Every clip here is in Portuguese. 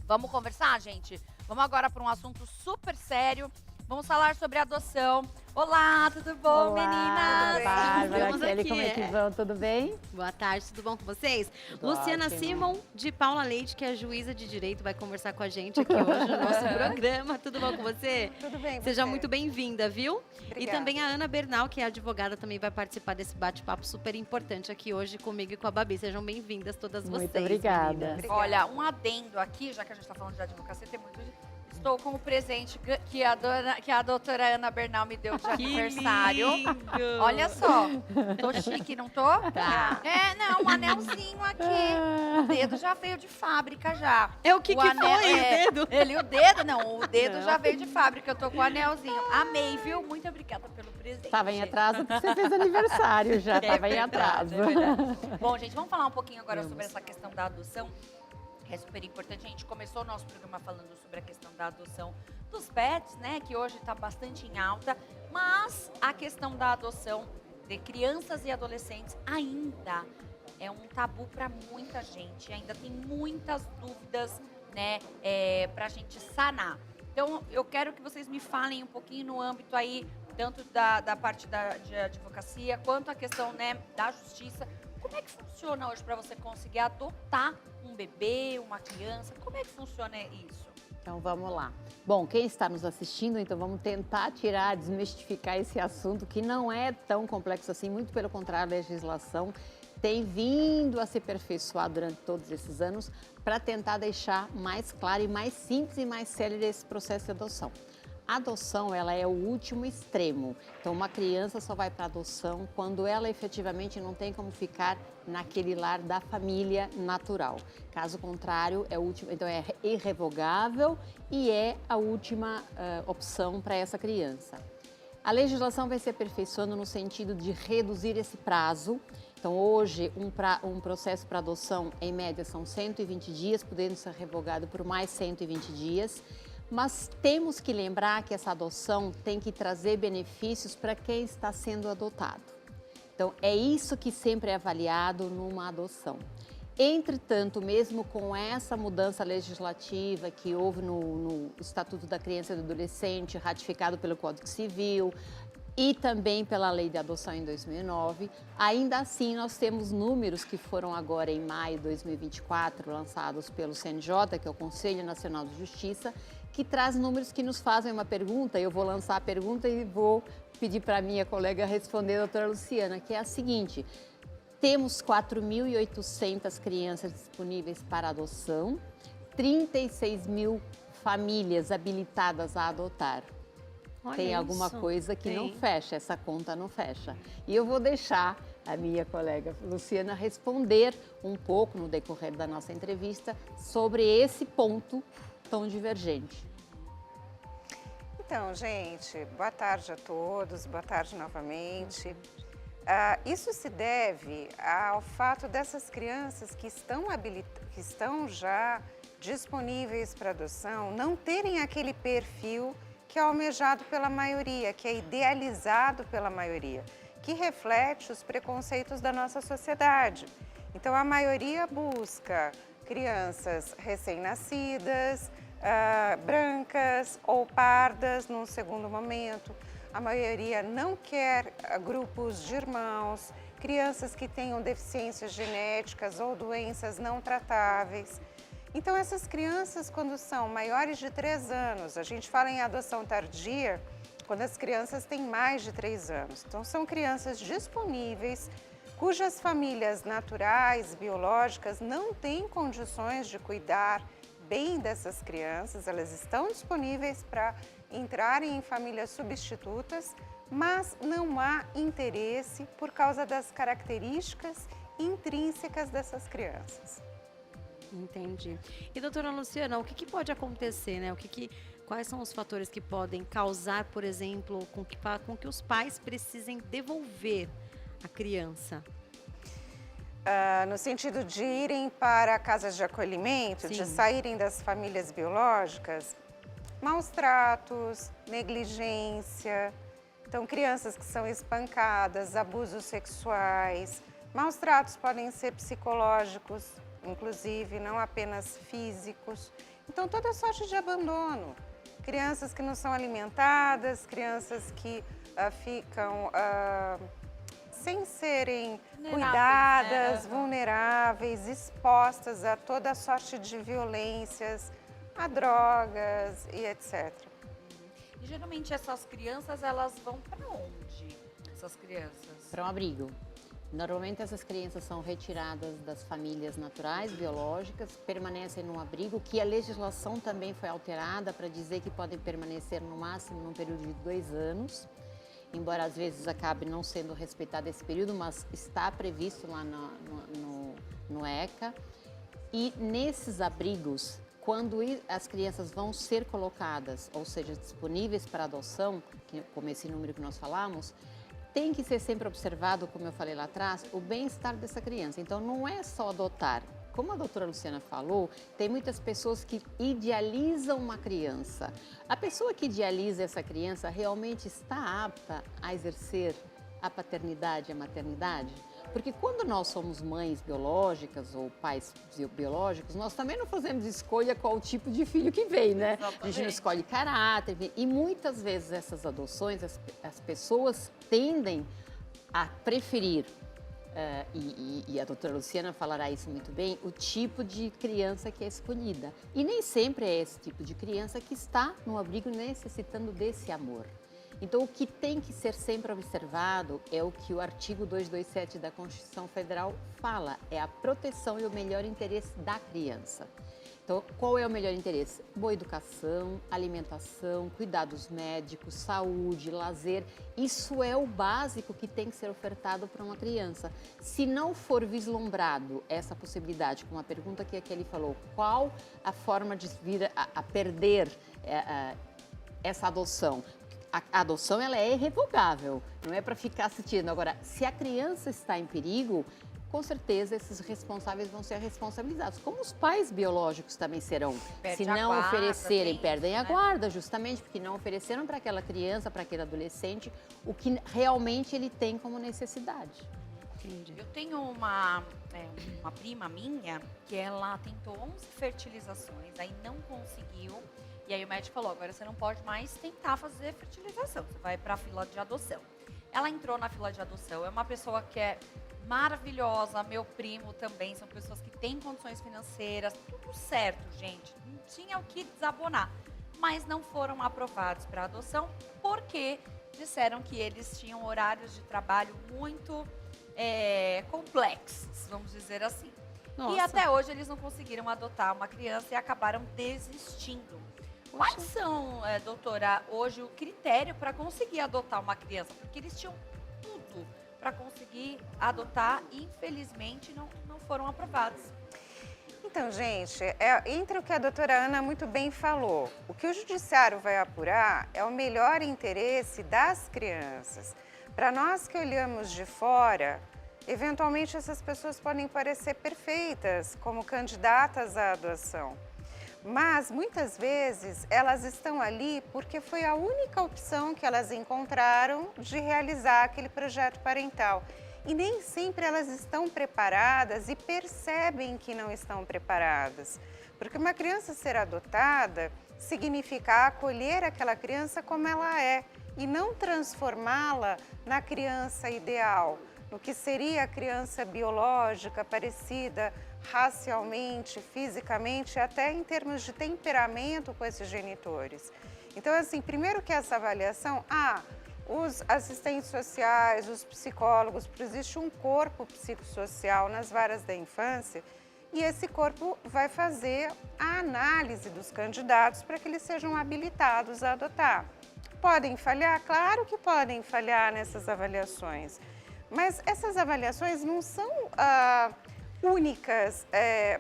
Vamos conversar, gente? Vamos agora para um assunto super sério. Vamos falar sobre adoção. Olá, tudo bom, Olá, meninas? Bárbara, Estamos Kelly, aqui, como é que vão? Tudo bem? Boa tarde, tudo bom com vocês? Tudo Luciana ótimo. Simon, de Paula Leite, que é juíza de direito, vai conversar com a gente aqui hoje no nosso programa. Tudo bom com você? Tudo bem, Seja você? muito bem-vinda, viu? Obrigada. E também a Ana Bernal, que é advogada, também vai participar desse bate-papo super importante aqui hoje comigo e com a Babi. Sejam bem-vindas todas Muito vocês, obrigada. meninas. Obrigada. Olha, um adendo aqui, já que a gente está falando de advocacia, tem muito. Estou com o presente que a doutora Ana Bernal me deu de aniversário. lindo! Olha só, tô chique, não tô? Tá. É, não, um anelzinho aqui. O dedo já veio de fábrica já. É o que O que anel- foi, é, o dedo? O dedo, não, o dedo Não. já veio de fábrica, eu tô com o anelzinho. Amei, viu? Muito obrigada pelo presente. Estava em atraso porque você fez aniversário já, estava em atraso. É verdade. Bom, gente, vamos falar um pouquinho agora sobre essa questão da adoção. É super importante. A gente começou o nosso programa falando sobre a questão da adoção dos pets, né? Que hoje está bastante em alta. Mas a questão da adoção de crianças e adolescentes ainda é um tabu para muita gente. Ainda tem muitas dúvidas, né? Para a gente sanar. Então, eu quero que vocês me falem um pouquinho no âmbito aí, tanto da parte de advocacia, quanto a questão, né, da justiça. Como é que funciona hoje para você conseguir adotar um bebê, uma criança? Como é que funciona isso? Então vamos lá. Bom, quem está nos assistindo, então vamos tentar tirar, desmistificar esse assunto que não é tão complexo assim, muito pelo contrário, a legislação tem vindo a se aperfeiçoar durante todos esses anos para tentar deixar mais claro e mais simples e mais célere esse processo de adoção. A adoção, ela é o último extremo. Então, uma criança só vai para adoção quando ela efetivamente não tem como ficar naquele lar da família natural. Caso contrário, é o último, então é irrevogável e é a última opção para essa criança. A legislação vai se aperfeiçoando no sentido de reduzir esse prazo. Então, hoje, um processo para adoção, em média, são 120 dias, podendo ser revogado por mais 120 dias. Mas temos que lembrar que essa adoção tem que trazer benefícios para quem está sendo adotado. Então, é isso que sempre é avaliado numa adoção. Entretanto, mesmo com essa mudança legislativa que houve no Estatuto da Criança e do Adolescente, ratificado pelo Código Civil e também pela Lei de Adoção em 2009, ainda assim nós temos números que foram agora em maio de 2024 lançados pelo CNJ, que é o Conselho Nacional de Justiça, que traz números que nos fazem uma pergunta. Eu vou lançar a pergunta e vou pedir para a minha colega responder, a doutora Luciana, que é a seguinte: temos 4.800 crianças disponíveis para adoção, 36 mil famílias habilitadas a adotar. Olha Tem alguma isso. coisa que não Tem. fecha, essa conta não fecha. E eu vou deixar a minha colega Luciana responder um pouco no decorrer da nossa entrevista sobre esse ponto tão divergente. Então, gente, boa tarde a todos, boa tarde novamente. Isso se deve ao fato dessas crianças que estão já disponíveis para adoção não terem aquele perfil que é almejado pela maioria, que é idealizado pela maioria, que reflete os preconceitos da nossa sociedade. Então, a maioria busca crianças recém-nascidas, brancas ou pardas num segundo momento. A maioria não quer grupos de irmãos, crianças que tenham deficiências genéticas ou doenças não tratáveis. Então, essas crianças, quando são maiores de 3 anos, a gente fala em adoção tardia, quando as crianças têm mais de 3 anos. Então, são crianças disponíveis, cujas famílias naturais, biológicas, não têm condições de cuidar bem dessas crianças, elas estão disponíveis para entrarem em famílias substitutas, mas não há interesse por causa das características intrínsecas dessas crianças. Entendi. E doutora Luciana, o que pode acontecer, né? Quais são os fatores que podem causar, por exemplo, com que os pais precisem devolver a criança? No sentido de irem para casas de acolhimento, Sim. de saírem das famílias biológicas, maus tratos, negligência, então crianças que são espancadas, abusos sexuais, maus tratos podem ser psicológicos, inclusive, não apenas físicos. Então, toda sorte de abandono. Crianças que não são alimentadas, crianças que ficam sem serem cuidadas, né? vulneráveis, expostas a toda sorte de violências, a drogas e etc. E geralmente essas crianças, elas vão para onde? Essas crianças? Para um abrigo. Normalmente essas crianças são retiradas das famílias naturais, biológicas, permanecem num abrigo, que a legislação também foi alterada para dizer que podem permanecer no máximo num período de 2 anos, embora às vezes acabe não sendo respeitado esse período, mas está previsto lá no ECA. E nesses abrigos, quando as crianças vão ser colocadas, ou seja, disponíveis para adoção, como esse número que nós falamos, tem que ser sempre observado, como eu falei lá atrás, o bem-estar dessa criança. Então, não é só adotar. Como a doutora Luciana falou, tem muitas pessoas que idealizam uma criança. A pessoa que idealiza essa criança realmente está apta a exercer a paternidade e a maternidade? Porque quando nós somos mães biológicas ou pais biológicos, nós também não fazemos escolha qual tipo de filho que vem, né? Exatamente. A gente não escolhe caráter. E muitas vezes essas adoções, as pessoas tendem a preferir, e a doutora Luciana falará isso muito bem, o tipo de criança que é escolhida. E nem sempre é esse tipo de criança que está no abrigo necessitando desse amor. Então, o que tem que ser sempre observado é o que o artigo 227 da Constituição Federal fala, é a proteção e o melhor interesse da criança. Então, qual é o melhor interesse? Boa educação, alimentação, cuidados médicos, saúde, lazer. Isso é o básico que tem que ser ofertado para uma criança. Se não for vislumbrado essa possibilidade, como a pergunta que a Kelly falou, qual a forma de vir a perder essa adoção? A adoção ela é irrevogável, não é para ficar assistindo. Agora, se a criança está em perigo, com certeza esses responsáveis vão ser responsabilizados, como os pais biológicos também serão. Perde Se a não guarda, oferecerem, tem perdem isso, a né? guarda, justamente porque não ofereceram para aquela criança, para aquele adolescente, o que realmente ele tem como necessidade. Entendi. Eu tenho uma prima minha que ela tentou 11 fertilizações, aí não conseguiu. E aí o médico falou, agora você não pode mais tentar fazer fertilização, você vai para a fila de adoção. Ela entrou na fila de adoção, é uma pessoa que é maravilhosa, meu primo também, são pessoas que têm condições financeiras, tudo certo, gente, não tinha o que desabonar. Mas não foram aprovados para adoção porque disseram que eles tinham horários de trabalho muito complexos, vamos dizer assim. Nossa. E até hoje eles não conseguiram adotar uma criança e acabaram desistindo. Quais são, doutora, hoje o critério para conseguir adotar uma criança? Porque eles tinham tudo para conseguir adotar e, infelizmente, não foram aprovados. Então, gente, entre o que a doutora Ana muito bem falou, o que o judiciário vai apurar é o melhor interesse das crianças. Para nós que olhamos de fora, eventualmente essas pessoas podem parecer perfeitas como candidatas à adoção. Mas, muitas vezes, elas estão ali porque foi a única opção que elas encontraram de realizar aquele projeto parental. E nem sempre elas estão preparadas e percebem que não estão preparadas. Porque uma criança ser adotada significa acolher aquela criança como ela é e não transformá-la na criança ideal, no que seria a criança biológica, parecida racialmente, fisicamente, até em termos de temperamento com esses genitores. Então, assim, primeiro que essa avaliação, os assistentes sociais, os psicólogos, porque existe um corpo psicossocial nas varas da infância e esse corpo vai fazer a análise dos candidatos para que eles sejam habilitados a adotar. Podem falhar? Claro que podem falhar nessas avaliações, mas essas avaliações não são únicas,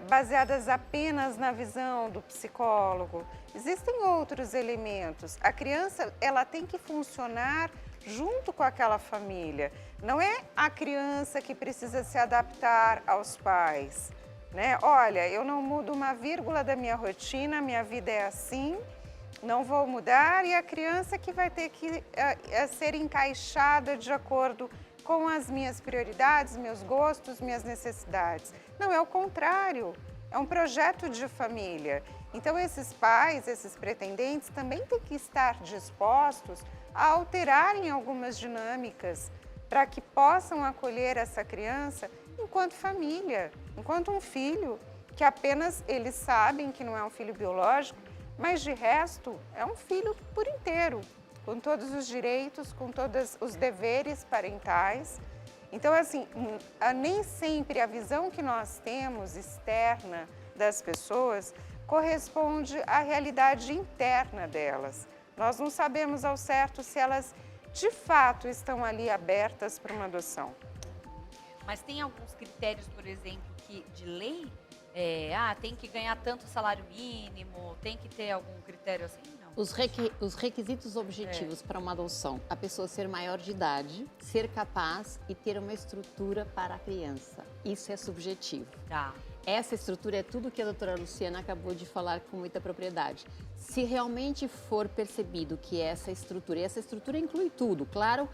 baseadas apenas na visão do psicólogo. Existem outros elementos. A criança, ela tem que funcionar junto com aquela família. Não é a criança que precisa se adaptar aos pais, né? Olha, eu não mudo uma vírgula da minha rotina, minha vida é assim, não vou mudar, e a criança que vai ter que ser encaixada de acordo com as minhas prioridades, meus gostos, minhas necessidades. Não, é o contrário. É um projeto de família. Então, esses pais, esses pretendentes também têm que estar dispostos a alterarem algumas dinâmicas para que possam acolher essa criança enquanto família, enquanto um filho, que apenas eles sabem que não é um filho biológico, mas de resto é um filho por inteiro, com todos os direitos, com todos os deveres parentais. Então, assim, nem sempre a visão que nós temos externa das pessoas corresponde à realidade interna delas. Nós não sabemos ao certo se elas de fato estão ali abertas para uma adoção. Mas tem alguns critérios, por exemplo, que de lei, tem que ganhar tanto salário mínimo, tem que ter algum critério assim? Não. Os requisitos objetivos para uma adoção: a pessoa ser maior de idade, ser capaz e ter uma estrutura para a criança. Isso é subjetivo. Tá. Essa estrutura é tudo que a doutora Luciana acabou de falar com muita propriedade. Se realmente for percebido que essa estrutura, e essa estrutura inclui tudo, claro,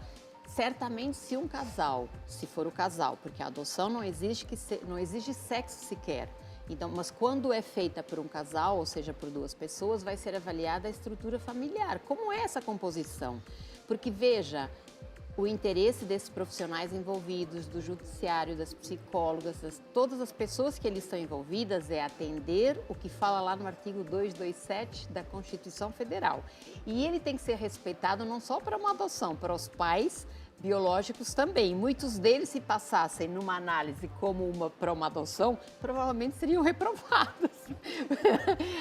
certamente se um casal, se for o casal, porque a adoção não exige sexo sequer. Então, mas quando é feita por um casal, ou seja, por duas pessoas, vai ser avaliada a estrutura familiar. Como é essa composição? Porque, veja, o interesse desses profissionais envolvidos, do judiciário, das psicólogas, todas as pessoas que eles estão envolvidas, é atender o que fala lá no artigo 227 da Constituição Federal. E ele tem que ser respeitado não só para uma adoção, para os pais biológicos também. Muitos deles, se passassem numa análise como para uma adoção, provavelmente seriam reprovados.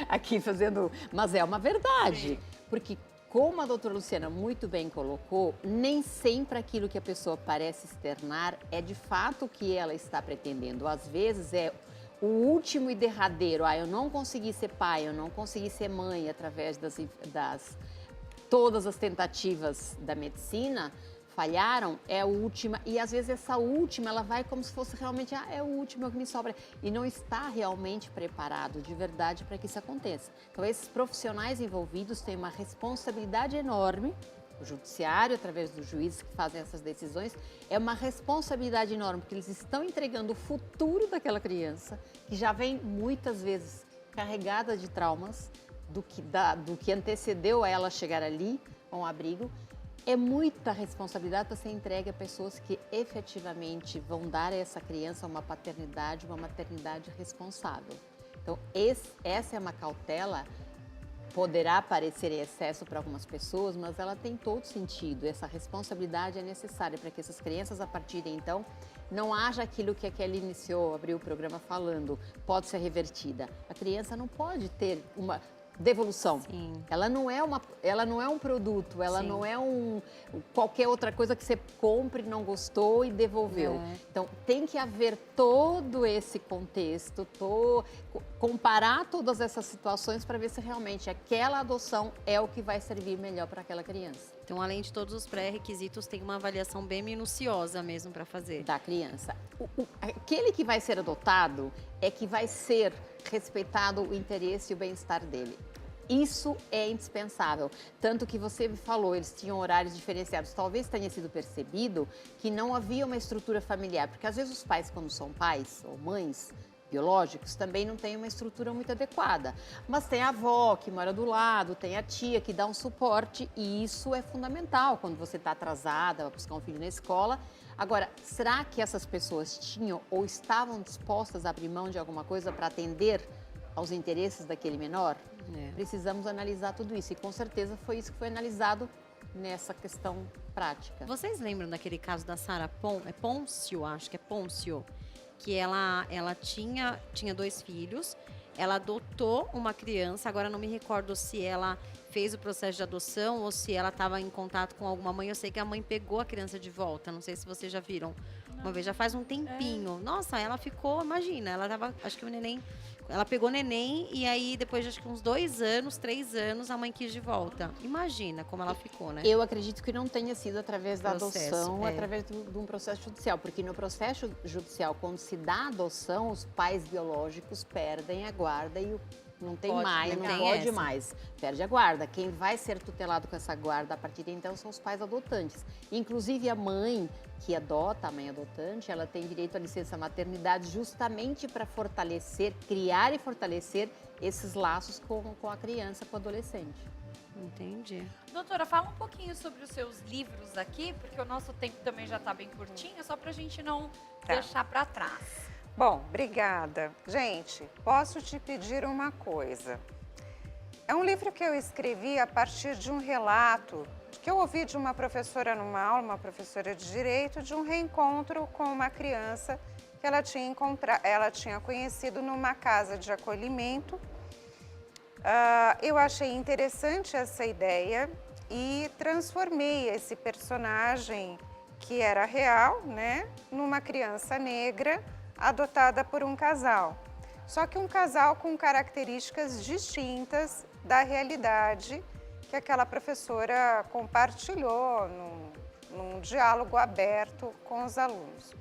Aqui fazendo... Mas é uma verdade, porque... Como a doutora Luciana muito bem colocou, nem sempre aquilo que a pessoa parece externar é de fato o que ela está pretendendo. Às vezes é o último e derradeiro. Eu não consegui ser pai, eu não consegui ser mãe através todas as tentativas da medicina. Falharam, é a última, e às vezes essa última, ela vai como se fosse realmente, é o último, é o que me sobra, e não está realmente preparado de verdade para que isso aconteça. Então, esses profissionais envolvidos têm uma responsabilidade enorme, o judiciário, através dos juízes que fazem essas decisões, é uma responsabilidade enorme, porque eles estão entregando o futuro daquela criança, que já vem muitas vezes carregada de traumas, do que antecedeu a ela chegar ali, a um abrigo. É muita responsabilidade para ser entregue a pessoas que efetivamente vão dar a essa criança uma paternidade, uma maternidade responsável. Então, essa é uma cautela, poderá parecer em excesso para algumas pessoas, mas ela tem todo sentido. Essa responsabilidade é necessária para que essas crianças, a partir de então, não haja aquilo que a Kelly abriu o programa falando, pode ser revertida. A criança não pode ter uma... devolução. Sim. Ela não é um produto, ela Sim. não é qualquer outra coisa que você compre, não gostou e devolveu. Então, tem que haver todo esse contexto, comparar todas essas situações para ver se realmente aquela adoção é o que vai servir melhor para aquela criança. Então, além de todos os pré-requisitos, tem uma avaliação bem minuciosa mesmo para fazer. Da criança. Aquele que vai ser adotado é que vai ser respeitado o interesse e o bem-estar dele. Isso é indispensável. Tanto que você falou, eles tinham horários diferenciados. Talvez tenha sido percebido que não havia uma estrutura familiar. Porque às vezes os pais, quando são pais ou mães biológicos, também não têm uma estrutura muito adequada. Mas tem a avó que mora do lado, tem a tia que dá um suporte. E isso é fundamental quando você está atrasada, vai buscar um filho na escola. Agora, será que essas pessoas tinham ou estavam dispostas a abrir mão de alguma coisa para atender aos interesses daquele menor? Precisamos analisar tudo isso e com certeza foi isso que foi analisado nessa questão prática. Vocês lembram daquele caso da Sara Pôncio, acho que é Pôncio, que ela tinha 2 filhos, ela adotou uma criança, agora não me recordo se ela fez o processo de adoção ou se ela estava em contato com alguma mãe. Eu sei que a mãe pegou a criança de volta, não sei se vocês já viram. Uma vez, já faz um tempinho. Nossa, ela ficou, imagina, ela tava, acho que o neném, ela pegou o neném e aí depois de acho que uns 2 anos, 3 anos, a mãe quis de volta. Imagina como ela ficou, né? Eu acredito que não tenha sido através da Processo, adoção, através de um processo judicial, porque no processo judicial, quando se dá a adoção, os pais biológicos perdem a guarda e Não tem Pode, mais, não não tem pode essa. mais. Perde a guarda. Quem vai ser tutelado com essa guarda a partir de então são os pais adotantes. Inclusive a mãe que adota, a mãe adotante, ela tem direito à licença maternidade justamente para fortalecer, criar e fortalecer esses laços com a criança, com o adolescente. Entendi. Doutora, fala um pouquinho sobre os seus livros aqui, porque o nosso tempo também já está bem curtinho, só para a gente não deixar para trás. Bom, obrigada. Gente, posso te pedir uma coisa. É um livro que eu escrevi a partir de um relato que eu ouvi de uma professora numa aula, uma professora de direito, de um reencontro com uma criança que ela tinha conhecido numa casa de acolhimento. Eu achei interessante essa ideia e transformei esse personagem, que era real, né, numa criança negra adotada por um casal. Só que um casal com características distintas da realidade que aquela professora compartilhou num diálogo aberto com os alunos.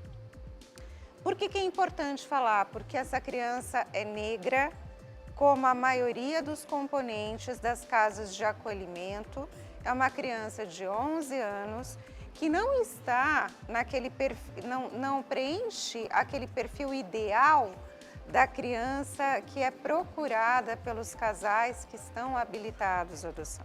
Por que é importante falar? Porque essa criança é negra, como a maioria dos componentes das casas de acolhimento. É uma criança de 11 anos que não está naquele perfil, não preenche aquele perfil ideal da criança que é procurada pelos casais que estão habilitados à adoção.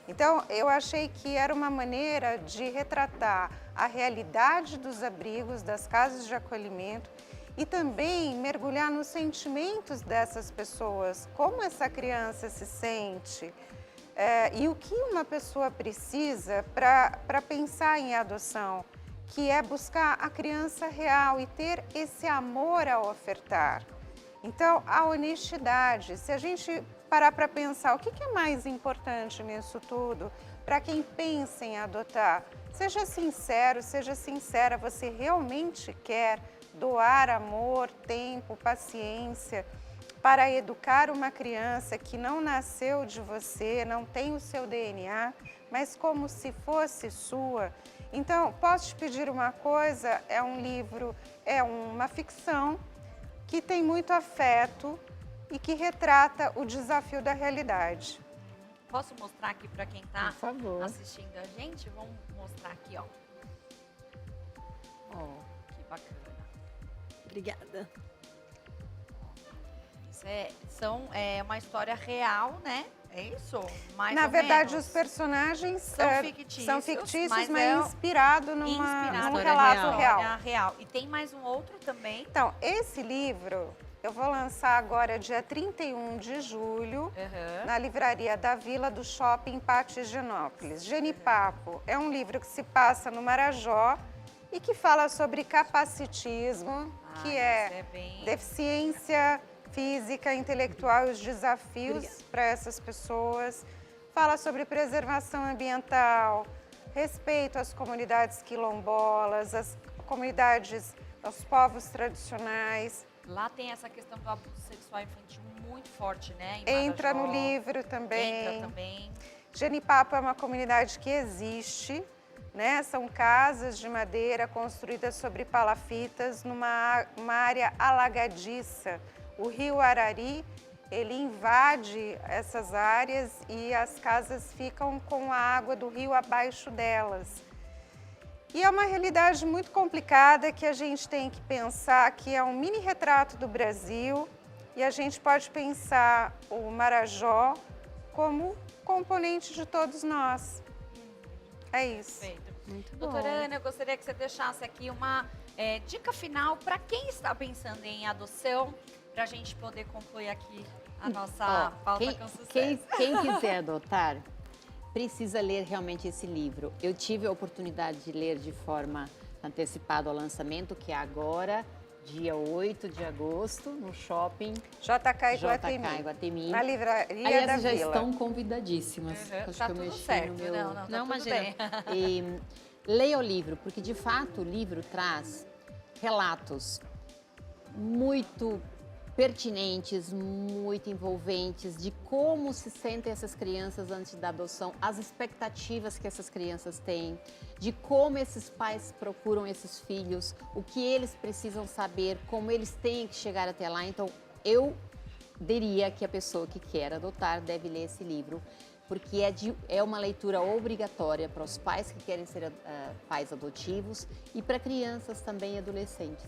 Então, eu achei que era uma maneira de retratar a realidade dos abrigos, das casas de acolhimento e também mergulhar nos sentimentos dessas pessoas, como essa criança se sente e o que uma pessoa precisa para pensar em adoção, que é buscar a criança real e ter esse amor a ofertar. Então, a honestidade, se a gente parar para pensar o que é mais importante nisso tudo, para quem pensa em adotar, seja sincero, seja sincera, você realmente quer doar amor, tempo, paciência para educar uma criança que não nasceu de você, não tem o seu DNA, mas como se fosse sua. Então, posso te pedir uma coisa? É um livro, é uma ficção que tem muito afeto e que retrata o desafio da realidade. Posso mostrar aqui para quem está Por favor. assistindo a gente? Vamos mostrar aqui, ó. Que bacana. Obrigada. Isso é uma história real, né? É isso? Mais Na ou verdade, menos. os personagens São fictícios, mas é é inspirado num história relato real. História real. E tem mais um outro também. Então, esse livro eu vou lançar agora dia 31 de julho na Livraria da Vila do Shopping Pátio Higienópolis. Genipapo é um livro que se passa no Marajó e que fala sobre capacitismo, que é deficiência física, intelectual e os desafios para essas pessoas. Fala sobre preservação ambiental, respeito às comunidades quilombolas, às comunidades, aos povos tradicionais. Lá tem essa questão do abuso sexual infantil muito forte, né? Entra no livro também. Entra também. Genipapo é uma comunidade que existe, né? São casas de madeira construídas sobre palafitas numa área alagadiça. O rio Arari, ele invade essas áreas e as casas ficam com a água do rio abaixo delas. E é uma realidade muito complicada que a gente tem que pensar que é um mini retrato do Brasil e a gente pode pensar o Marajó como componente de todos nós. É isso. Perfeito. Muito Doutora bom. Ana, eu gostaria que você deixasse aqui uma dica final para quem está pensando em adoção, para a gente poder concluir aqui a nossa pauta com sucesso. Quem quiser adotar, precisa ler realmente esse livro. Eu tive a oportunidade de ler de forma antecipada ao lançamento, que é agora, dia 8 de agosto, no shopping JK JK Iguatemi, Iguatemi. na Livraria Aliás, da já Vila. estão convidadíssimas. Acho Tá que eu tudo mexi certo. no meu... Não, tá Não, tudo imagina. bem. E leia o livro, porque de fato o livro traz relatos muito pertinentes, muito envolventes de como se sentem essas crianças antes da adoção, as expectativas que essas crianças têm, de como esses pais procuram esses filhos, o que eles precisam saber, como eles têm que chegar até lá. Então, eu diria que a pessoa que quer adotar deve ler esse livro, porque é uma leitura obrigatória para os pais que querem ser pais adotivos e para crianças também e adolescentes.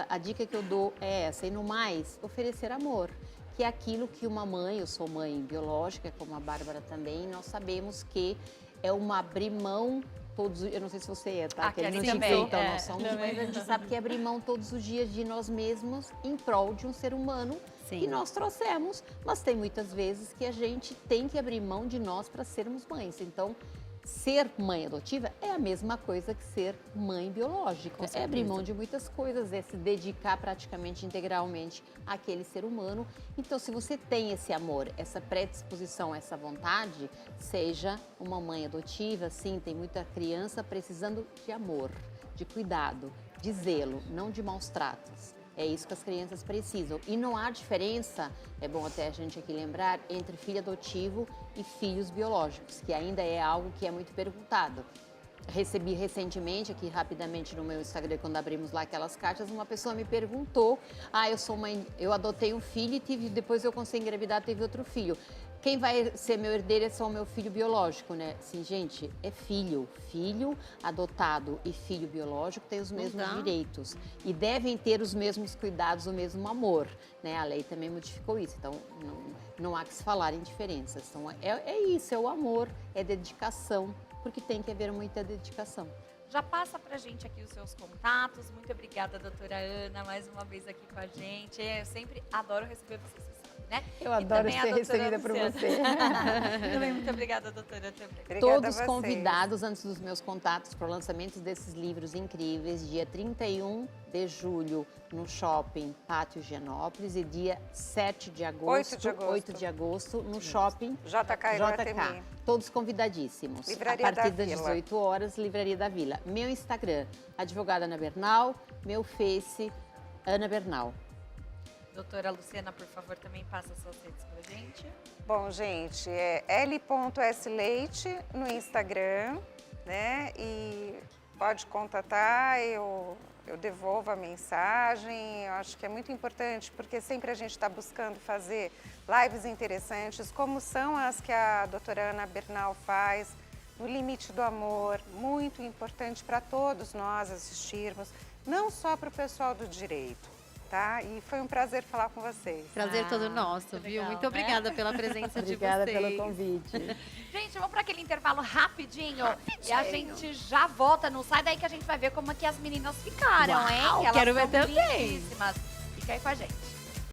A dica que eu dou é essa, e no mais, oferecer amor, que é aquilo que uma mãe, eu sou mãe biológica, como a Bárbara também, nós sabemos que é uma abrir mão todos, eu não sei se você é, tá? Que a Ele gente não também, então, nós somos, mas a gente sabe que é abrir mão todos os dias de nós mesmos em prol de um ser humano que nós trouxemos, mas tem muitas vezes que a gente tem que abrir mão de nós para sermos mães. Então, ser mãe adotiva é a mesma coisa que ser mãe biológica. É abrir mão de muitas coisas, é se dedicar praticamente integralmente àquele ser humano. Então, se você tem esse amor, essa predisposição, essa vontade, seja uma mãe adotiva. Sim, tem muita criança precisando de amor, de cuidado, de zelo, não de maus tratos. É isso que as crianças precisam. E não há diferença, é bom até a gente aqui lembrar, entre filho adotivo e filhos biológicos, que ainda é algo que é muito perguntado. Recebi recentemente, aqui rapidamente no meu Instagram, quando abrimos lá aquelas caixas, uma pessoa me perguntou, eu sou mãe, eu adotei um filho e depois eu consegui engravidar, teve outro filho. Quem vai ser meu herdeiro é só o meu filho biológico, né? Sim, gente, é filho. Filho adotado e filho biológico têm os mesmos direitos. E devem ter os mesmos cuidados, o mesmo amor, né? A lei também modificou isso, então não há que se falar em diferenças. Então, é isso, é o amor, é dedicação, porque tem que haver muita dedicação. Já passa pra gente aqui os seus contatos. Muito obrigada, doutora Ana, mais uma vez aqui com a gente. Eu sempre adoro receber vocês, você sabe, né? Eu adoro ser recebida por Luciana. você. Também muito obrigada, doutora. Também. Obrigada Todos a vocês. convidados antes dos meus contatos para o lançamento desses livros incríveis, dia 31 de julho no Shopping Pátio Higienópolis e dia 7 de agosto, 8 de agosto no Shopping JK Iguatemi. Todos convidadíssimos. Livraria a partir da das Vila. 18 horas, Livraria da Vila. Meu Instagram, advogada Ana Bernal, meu Face, Ana Bernal. Doutora Luciana, por favor, também passa suas redes pra gente. Bom, gente, é l.sleite no Instagram, né? E pode contatar, eu devolvo a mensagem. Eu acho que é muito importante, porque sempre a gente está buscando fazer lives interessantes, como são as que a doutora Ana Bernal faz, no Limite do Amor, muito importante para todos nós assistirmos, não só para o pessoal do direito. Tá? E foi um prazer falar com vocês. Prazer todo nosso, muito viu? legal, Muito obrigada pela presença de vocês. Obrigada pelo convite. Gente, vamos para aquele intervalo rapidinho. E a gente já volta. Não sai daí que a gente vai ver como é que as meninas ficaram, hein? Uau, Que elas quero ver são também. lindíssimas. Fica aí com a gente.